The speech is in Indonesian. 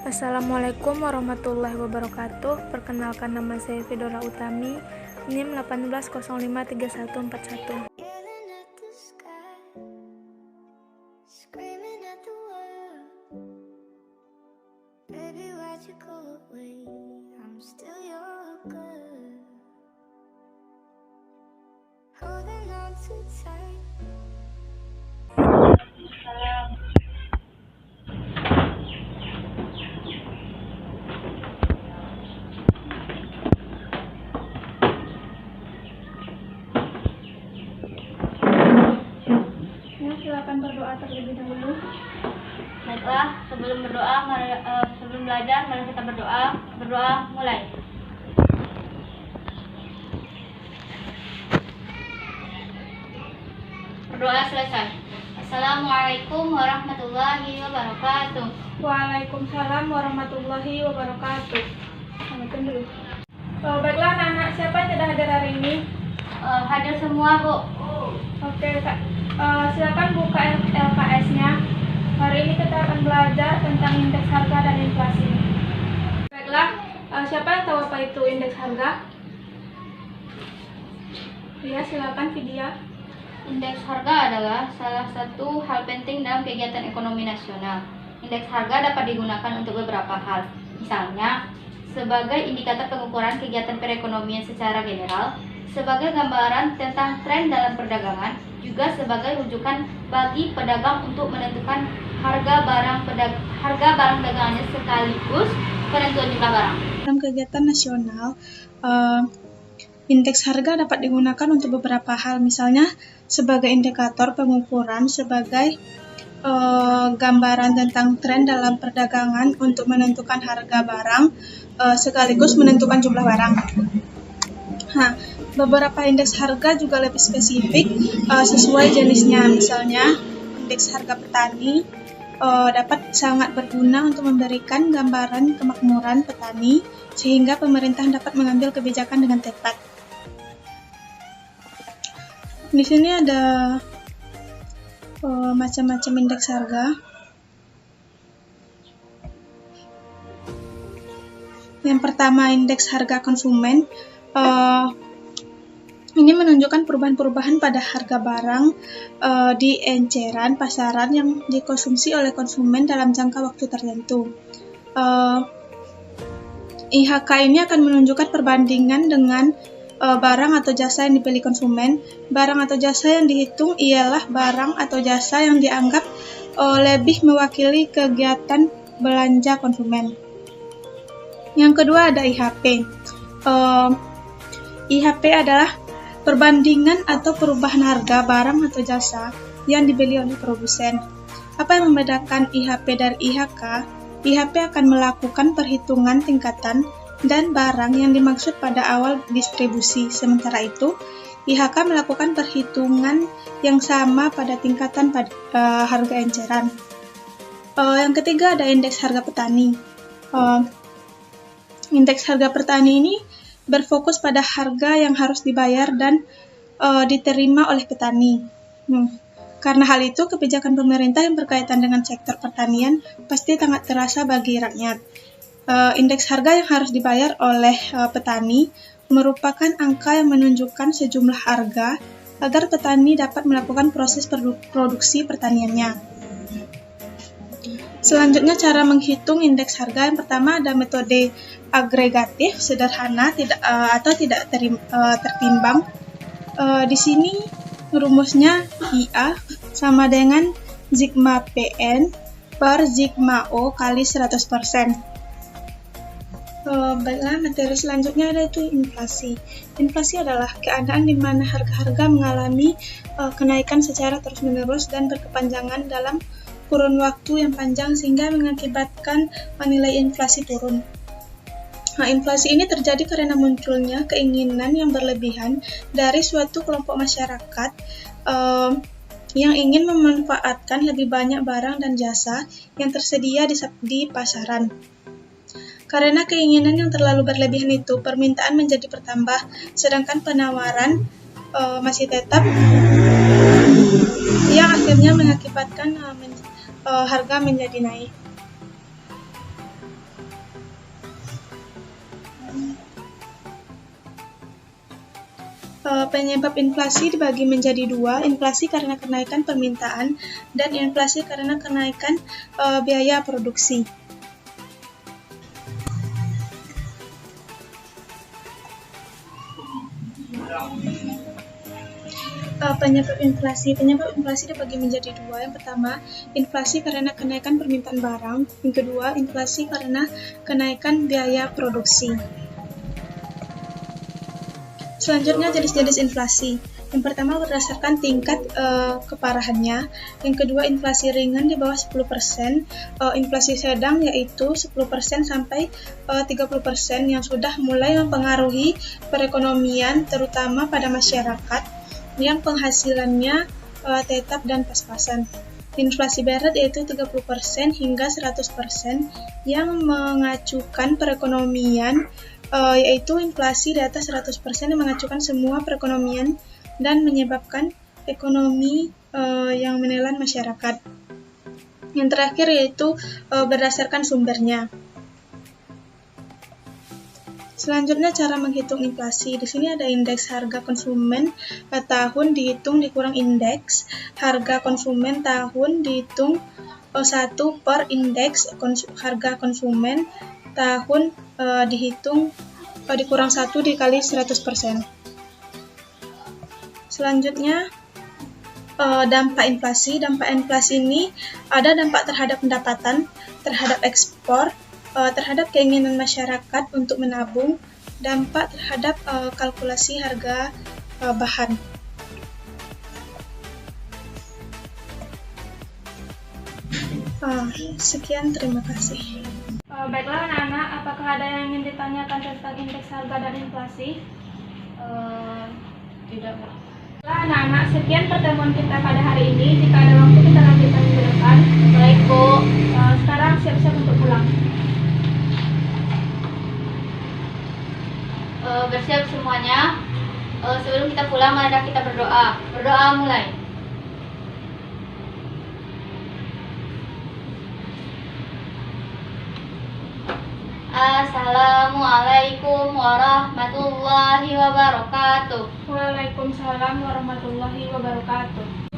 Assalamualaikum warahmatullahi wabarakatuh. Perkenalkan, nama saya Fidora Utami, NIM 18053141. Silakan berdoa terlebih dahulu. Baiklah, sebelum belajar, mari kita berdoa. Berdoa mulai. Berdoa selesai. Assalamualaikum warahmatullahi wabarakatuh. Waalaikumsalam warahmatullahi wabarakatuh. Assalamualaikum dulu. Baiklah anak-anak, siapa yang tidak hadir hari ini? Hadir semua, Bu. Oke, Kak. Silakan buka LKS-nya. Hari ini kita akan belajar tentang indeks harga dan inflasi. Baiklah, siapa yang tahu apa itu indeks harga? Ya, silakan Vidya. Indeks harga adalah salah satu hal penting dalam kegiatan ekonomi nasional. Indeks harga dapat digunakan untuk beberapa hal. Misalnya, sebagai indikator pengukuran kegiatan perekonomian secara general, sebagai gambaran tentang tren dalam perdagangan, juga sebagai rujukan bagi pedagang untuk menentukan harga barang dagangannya sekaligus penentuan jumlah barang. Dalam kegiatan nasional, indeks harga dapat digunakan untuk beberapa hal, misalnya sebagai indikator pengukuran, sebagai gambaran tentang tren dalam perdagangan untuk menentukan harga barang, sekaligus menentukan jumlah barang. Nah, beberapa indeks harga juga lebih spesifik sesuai jenisnya, misalnya indeks harga petani dapat sangat berguna untuk memberikan gambaran kemakmuran petani sehingga pemerintah dapat mengambil kebijakan dengan tepat. Di sini ada macam-macam indeks harga. Yang pertama, indeks harga konsumen. Ini menunjukkan perubahan-perubahan pada harga barang di eceran pasaran yang dikonsumsi oleh konsumen dalam jangka waktu tertentu. IHK ini akan menunjukkan perbandingan dengan barang atau jasa yang dibeli konsumen. Barang atau jasa yang dihitung ialah barang atau jasa yang dianggap lebih mewakili kegiatan belanja konsumen. Yang kedua ada IHP. IHP adalah perbandingan atau perubahan harga barang atau jasa yang dibeli oleh produsen. Apa yang membedakan IHP dari IHK? IHP akan melakukan perhitungan tingkatan dan barang yang dimaksud pada awal distribusi. Sementara itu, IHK melakukan perhitungan yang sama pada tingkatan harga eceran. Yang ketiga ada indeks harga petani. Indeks harga petani ini berfokus pada harga yang harus dibayar dan diterima oleh petani. Karena hal itu, kebijakan pemerintah yang berkaitan dengan sektor pertanian pasti sangat terasa bagi rakyat. Indeks harga yang harus dibayar oleh petani merupakan angka yang menunjukkan sejumlah harga agar petani dapat melakukan proses produksi pertaniannya. Selanjutnya, cara menghitung indeks harga. Yang pertama ada metode agregatif, sederhana, tidak tertimbang. Di sini rumusnya IA sama dengan sigma PN per sigma O kali 100%. Baiklah, materi selanjutnya yaitu inflasi. Inflasi adalah keadaan di mana harga-harga mengalami kenaikan secara terus-menerus dan berkepanjangan dalam kurun waktu yang panjang sehingga mengakibatkan nilai inflasi turun. Nah, inflasi ini terjadi karena munculnya keinginan yang berlebihan dari suatu kelompok masyarakat yang ingin memanfaatkan lebih banyak barang dan jasa yang tersedia di pasaran. Karena keinginan yang terlalu berlebihan itu, permintaan menjadi bertambah, sedangkan penawaran masih tetap, yang akhirnya mengakibatkan harga menjadi naik. Penyebab inflasi dibagi menjadi dua, inflasi karena kenaikan permintaan dan inflasi karena kenaikan biaya produksi. Penyebab inflasi dibagi menjadi dua. Yang pertama, inflasi karena kenaikan permintaan barang. Yang kedua, inflasi karena kenaikan biaya produksi. Selanjutnya, jenis-jenis inflasi. Yang pertama, berdasarkan tingkat keparahannya. Yang kedua, inflasi ringan di bawah 10%. Inflasi sedang yaitu 10% sampai 30% yang sudah mulai mempengaruhi perekonomian, terutama pada masyarakat yang penghasilannya tetap dan pas-pasan. Inflasi berat yaitu 30% hingga 100% yang mengacukan perekonomian, yaitu inflasi di atas 100% yang mengacukan semua perekonomian dan menyebabkan ekonomi yang menelan masyarakat. Yang terakhir yaitu berdasarkan sumbernya. Selanjutnya cara menghitung inflasi. Di sini ada indeks harga konsumen tahun dihitung dikurang indeks harga konsumen tahun dihitung 1 per indeks harga konsumen tahun dihitung dikurang 1 dikali 100%. Selanjutnya dampak inflasi. Dampak inflasi ini ada dampak terhadap pendapatan, terhadap ekspor, terhadap keinginan masyarakat untuk menabung, dampak terhadap kalkulasi harga bahan. Sekian, terima kasih. Baiklah anak-anak, apakah ada yang ingin ditanyakan tentang indeks harga dan inflasi? Tidak, Pak. Baiklah anak-anak, sekian pertemuan kita pada hari ini. Jika ada waktu kita lanjutkan minggu depan. Baik, Bu. Sekarang siap-siap untuk pulang. Bersiap semuanya. Sebelum kita pulang, mari kita berdoa. Berdoa mulai. Assalamualaikum warahmatullahi wabarakatuh. Waalaikumsalam warahmatullahi wabarakatuh.